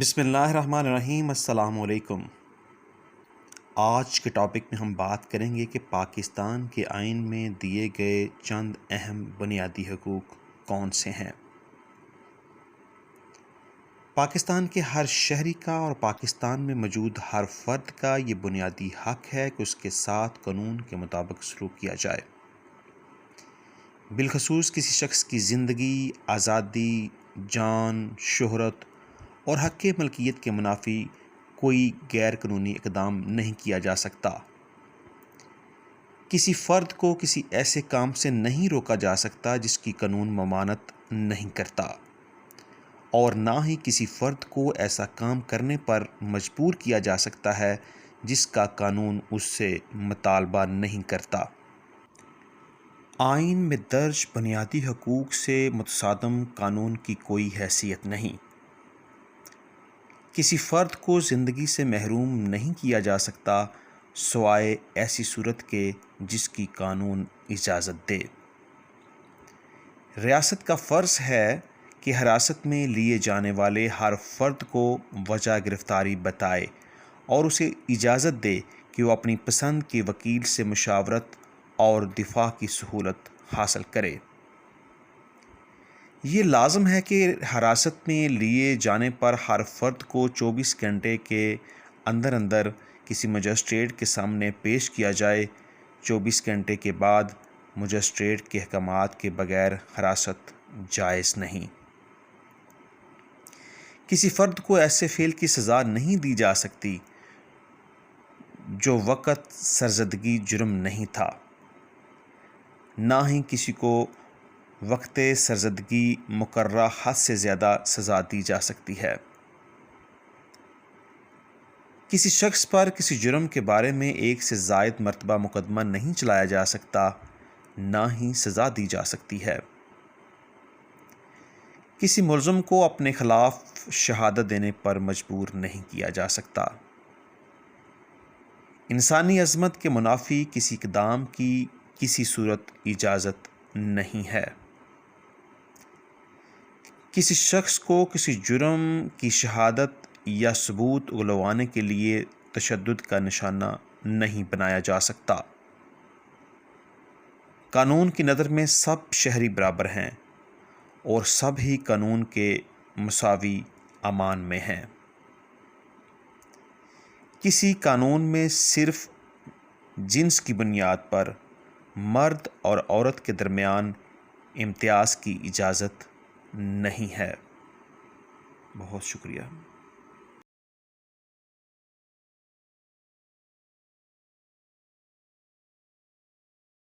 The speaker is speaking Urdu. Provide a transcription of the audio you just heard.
بسم اللہ الرحمن الرحیم۔ السلام علیکم۔ آج کے ٹاپک میں ہم بات کریں گے کہ پاکستان کے آئین میں دیے گئے چند اہم بنیادی حقوق کون سے ہیں۔ پاکستان کے ہر شہری کا اور پاکستان میں موجود ہر فرد کا یہ بنیادی حق ہے کہ اس کے ساتھ قانون کے مطابق سلوک کیا جائے۔ بالخصوص کسی شخص کی زندگی، آزادی، جان، شہرت اور حق ملکیت کے منافی کوئی غیر قانونی اقدام نہیں کیا جا سکتا۔ کسی فرد کو کسی ایسے کام سے نہیں روکا جا سکتا جس کی قانون ممانعت نہیں کرتا، اور نہ ہی کسی فرد کو ایسا کام کرنے پر مجبور کیا جا سکتا ہے جس کا قانون اس سے مطالبہ نہیں کرتا۔ آئین میں درج بنیادی حقوق سے متصادم قانون کی کوئی حیثیت نہیں۔ کسی فرد کو زندگی سے محروم نہیں کیا جا سکتا سوائے ایسی صورت کے جس کی قانون اجازت دے۔ ریاست کا فرض ہے کہ حراست میں لیے جانے والے ہر فرد کو وجہ گرفتاری بتائے اور اسے اجازت دے کہ وہ اپنی پسند کے وکیل سے مشاورت اور دفاع کی سہولت حاصل کرے۔ یہ لازم ہے کہ حراست میں لیے جانے پر ہر فرد کو 24 گھنٹے کے اندر اندر کسی مجسٹریٹ کے سامنے پیش کیا جائے۔ 24 گھنٹے کے بعد مجسٹریٹ کے احکامات کے بغیر حراست جائز نہیں۔ کسی فرد کو ایسے فعل کی سزا نہیں دی جا سکتی جو وقت سرزدگی جرم نہیں تھا، نہ ہی کسی کو وقت سرزدگی مقررہ حد سے زیادہ سزا دی جا سکتی ہے۔ کسی شخص پر کسی جرم کے بارے میں ایک سے زائد مرتبہ مقدمہ نہیں چلایا جا سکتا، نہ ہی سزا دی جا سکتی ہے۔ کسی ملزم کو اپنے خلاف شہادت دینے پر مجبور نہیں کیا جا سکتا۔ انسانی عظمت کے منافی کسی اقدام کی کسی صورت اجازت نہیں ہے۔ کسی شخص کو کسی جرم کی شہادت یا ثبوت اگلوانے کے لیے تشدد کا نشانہ نہیں بنایا جا سکتا۔ قانون کی نظر میں سب شہری برابر ہیں اور سب ہی قانون کے مساوی امان میں ہیں۔ کسی قانون میں صرف جنس کی بنیاد پر مرد اور عورت کے درمیان امتیاز کی اجازت نہیں ہے۔ بہت شکریہ۔